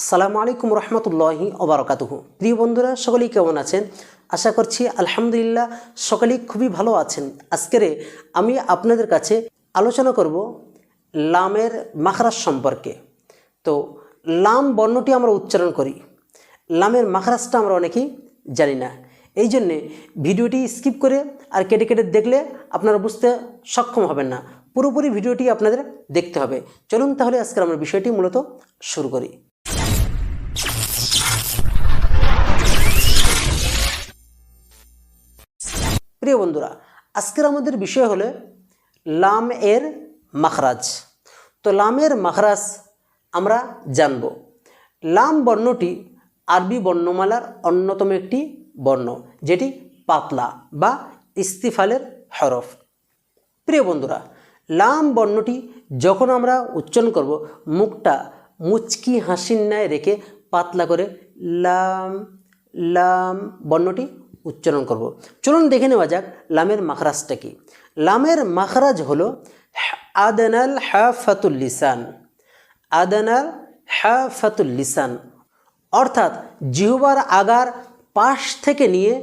আসসালামু আলাইকুম রহমতুল্লাহি ওবারাকাতুহু। প্রিয় বন্ধুরা, সকলেই কেমন আছেন? আশা করছি আলহামদুলিল্লাহ সকলেই খুবই ভালো আছেন। আজকের আমি আপনাদের কাছে আলোচনা করব লামের মাখরাজ সম্পর্কে। তো লাম বর্ণটি আমরা উচ্চারণ করি, লামের মাখরাজটা আমরা অনেকেই জানি না। এই জন্যে ভিডিওটি স্কিপ করে আর কেটে কেটে দেখলে আপনারা বুঝতে সক্ষম হবেন না। পুরোপুরি ভিডিওটি আপনাদের দেখতে হবে। চলুন তাহলে আজকের আমরা বিষয়টি মূলত শুরু করি। প্রিয় বন্ধুরা, আজকের আমাদের বিষয় হলো লাম এর মাখরাজ। তো লামের মাখরাজ আমরা জানব। লাম বর্ণটি আরবি বর্ণমালার অন্যতম একটি বর্ণ, যেটি পাতলা বা ইস্তিফালের হরফ। প্রিয় বন্ধুরা, লাম বর্ণটি যখন আমরা উচ্চারণ করব, মুখটা মুচকি হাসির ন্যায় রেখে পাতলা করে লাম লাম বর্ণটি উচ্চারণ করব। চলুন দেখে নেওয়া যাক লামের মাখরাজটা কি। লামের মাখরাজ হলো আদনাল হাফাতুল লিসান। আদনাল হাফাতুল লিসান অর্থাৎ জিহ্বার আগার পাশ থেকে নিয়ে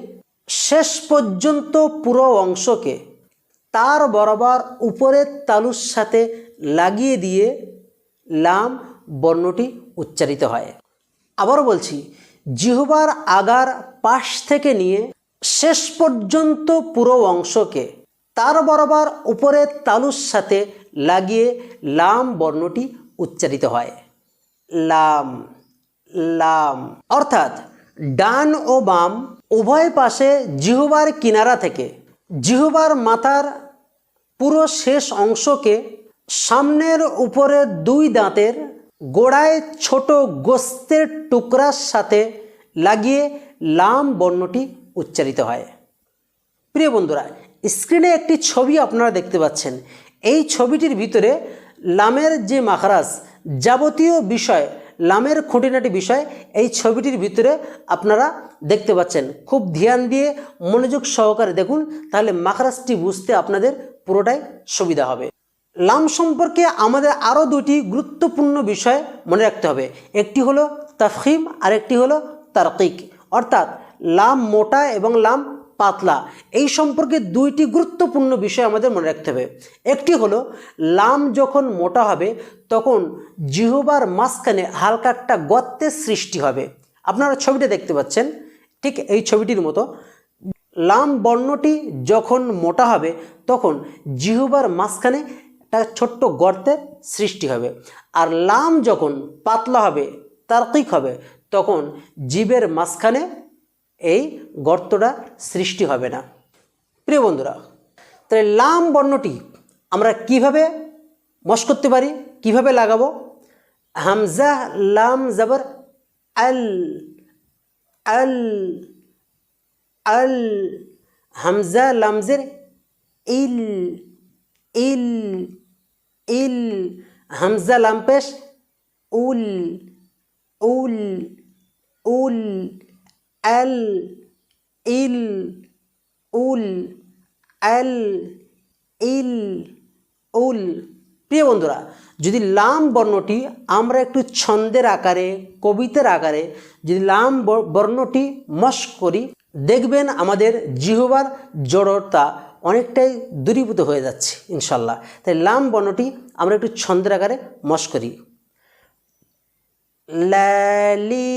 শেষ পর্যন্ত পুরো অংশকে তার বরাবর উপরের তালুর সাথে লাগিয়ে দিয়ে লাম বর্ণটি উচ্চারিত হয়। আবারও বলছি, জিহ্বার আগার পাশ থেকে নিয়ে শেষ পর্যন্ত পুরো অংশকে তার বরাবর উপরের তালুর সাথে লাগিয়ে লাম বর্ণটি উচ্চারিত হয়। লাম লাম অর্থাৎ ডান ও বাম উভয় পাশে জিহ্বার কিনারা থেকে জিহ্বার মাথার পুরো শেষ অংশকে সামনের উপরের দুই দাঁতের গোড়ায় ছোট গোস্তের টুকরার সাথে লাগিয়ে লাম বর্ণটি উচ্চারিত হয়। প্রিয় বন্ধুরা, স্ক্রিনে একটি ছবি আপনারা দেখতে পাচ্ছেন। এই ছবিটির ভিতরে লামের যে মাখরাজ যাবতীয় বিষয়, লামের খুঁটিনাটি বিষয় এই ছবিটির ভিতরে আপনারা দেখতে পাচ্ছেন। খুব ধ্যান দিয়ে মনোযোগ সহকারে দেখুন, তাহলে মাখরাজটি বুঝতে আপনাদের পুরোটাই সুবিধা হবে। লাম সম্পর্কে আমাদের আরও দুটি গুরুত্বপূর্ণ বিষয় মনে রাখতে হবে। একটি হলো তাফখিম আর একটি হলো তারকিক, অর্থাৎ লাম মোটা এবং লাম পাতলা। এই সম্পর্কে দুইটি গুরুত্বপূর্ণ বিষয় আমাদের মনে রাখতে হবে। একটি হলো লাম যখন মোটা হবে তখন জিহ্বার মাঝখানে হালকা একটা গর্তের সৃষ্টি হবে। আপনারা ছবিটা দেখতে পাচ্ছেন, ঠিক এই ছবিটির মতো। লাম বর্ণটি যখন মোটা হবে তখন জিহ্বার মাঝখানে একটা ছোট্ট গর্তের সৃষ্টি হবে। আর লাম যখন পাতলা হবে, তারকিক হবে, তখন জিভের মাঝখানে এই গর্তটা সৃষ্টি হবে না। প্রিয় বন্ধুরা, তাহলে লাম বর্ণটি আমরা কিভাবে মশ করতে পারি, কিভাবে লাগাবো? হামজা লাম জবর আল আল আল, হামজা লামজের ইল ইল ইল, হামজা লাম পেশ উল উল উল, আল ইল উল আল ইল উল। প্রিয় বন্ধুরা, যদি লাম বর্ণটি আমরা একটু ছন্দের আকারে, কবিতার আকারে যদি লাম বর্ণটি মস্ক করি, দেখবেন আমাদের জিহ্বার জড়তা অনেকটাই দূরীভূত হয়ে যাচ্ছে ইনশাল্লাহ। তাই লাম বর্ণটি আমরা একটু ছন্দের আকারে মস্ক করি। লালি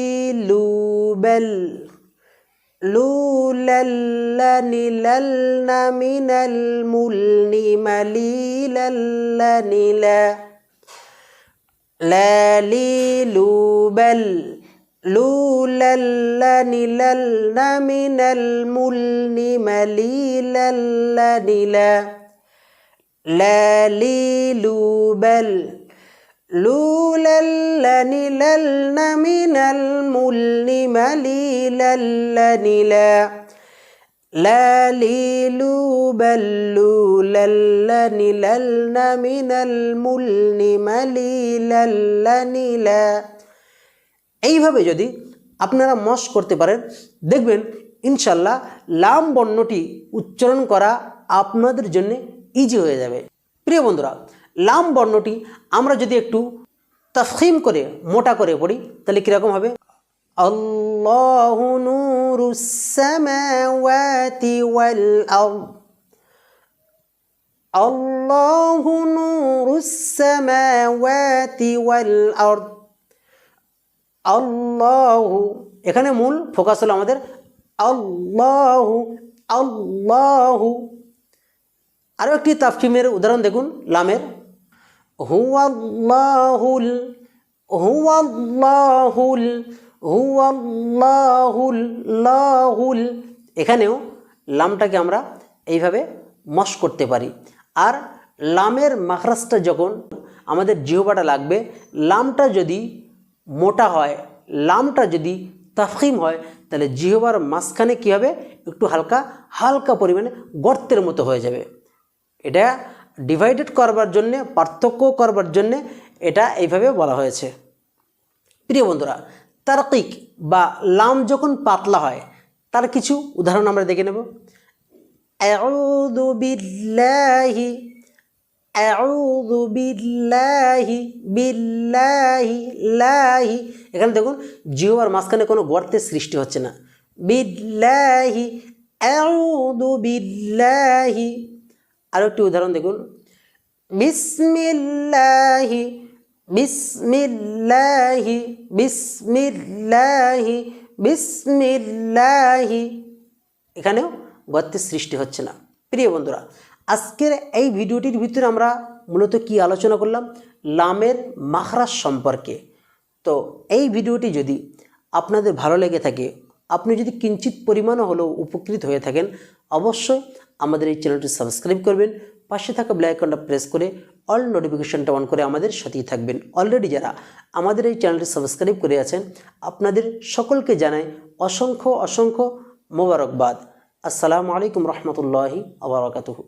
লুবেল লুলাল্লানি লালনা মিনাল মুলনি মালিলাল্লানি লা, লালি লুবেল লুলাল্লানি লালনা মিনাল মুলনি মালিলাল্লানি লা, লালি লুবেল লুলাল্লানি লালনা মিনাল মুলনি মালিলাল্লানি লা, লালি লুবেল লুলাল্লানি লালনা মিনাল মুলনি মালিলাল্লানি লা। এইভাবে যদি আপনারা মশ করতে পারেন, দেখবেন ইনশাল্লাহ লাম বর্ণটি উচ্চারণ করা আপনাদের জন্য ইজি হয়ে যাবে। প্রিয় বন্ধুরা, লাম বর্ণটি আমরা যদি একটু তাফখিম করে মোটা করে পড়ি তাহলে কীরকম হবে? আল্লাহু নূরুস সামাওয়াতি ওয়াল আরদ, আল্লাহু নূরুস সামাওয়াতি ওয়াল আরদ। আল্লাহু, এখানে মূল ফোকাস হলো আমাদের আল্লাহু, আল্লাহু। আরও একটি তাফখিমের উদাহরণ দেখুন লামের, হুয়াল্লাহুল, হুয়াল্লাহুল, হুয়াল্লাহুল, লাহুল। এখানেও লামটাকে আমরা এইভাবে মশ করতে পারি। আর লামের মাখরাজটা যখন আমাদের জিহ্বাটা লাগবে, লামটা যদি মোটা হয়, লামটা যদি তাফখিম হয়, তাহলে জিহ্বার মাঝখানে কী হবে? একটু হালকা হালকা পরিমাণে গর্তের মতো হয়ে যাবে। এটা ডিভাইডেড করবার জন্যে, পার্থক্য করবার জন্যে এটা এইভাবে বলা হয়েছে। প্রিয় বন্ধুরা, তারকিক বা লাম যখন পাতলা হয় তার কিছু উদাহরণ আমরা দেখে নেব। আউযু বিল্লাহি, আউযু বিল্লাহি, বিল্লাহি, লাহি। এখানে দেখুন জিহ্বার মাঝখানে কোনো গর্তের সৃষ্টি হচ্ছে না। বিল্লাহি, আউযু বিল্লাহি। আরও একটি উদাহরণ দেখুন, বিসমিল্লাহি, বিসমিল্লাহি, বিসমিল্লাহি, বিসমিল্লাহি। এখানেও গর্তের সৃষ্টি হচ্ছে না। প্রিয় বন্ধুরা, আজকের এই ভিডিওটির ভিতরে আমরা মূলত কি আলোচনা করলাম? লামের মাখরাজ সম্পর্কে। তো এই ভিডিওটি যদি আপনাদের ভালো লেগে থাকে, আপনি যদি কিঞ্চিত পরিমাণও হলেও উপকৃত হয়ে থাকেন, অবশ্যই আমাদের এই চ্যানেলটি সাবস্ক্রাইব করবেন, পাশে থাকা বেল আইকনটা প্রেস করে অল নোটিফিকেশনটা অন করে আমাদের সাথেই থাকবেন। অলরেডি যারা আমাদের এই চ্যানেলটি সাবস্ক্রাইব করে আছেন, আপনাদের সকলকে জানাই অসংখ্য অসংখ্য মোবারকবাদ। আসসালামু আলাইকুম রহমতুল্লাহি ওয়া বারাকাতুহু।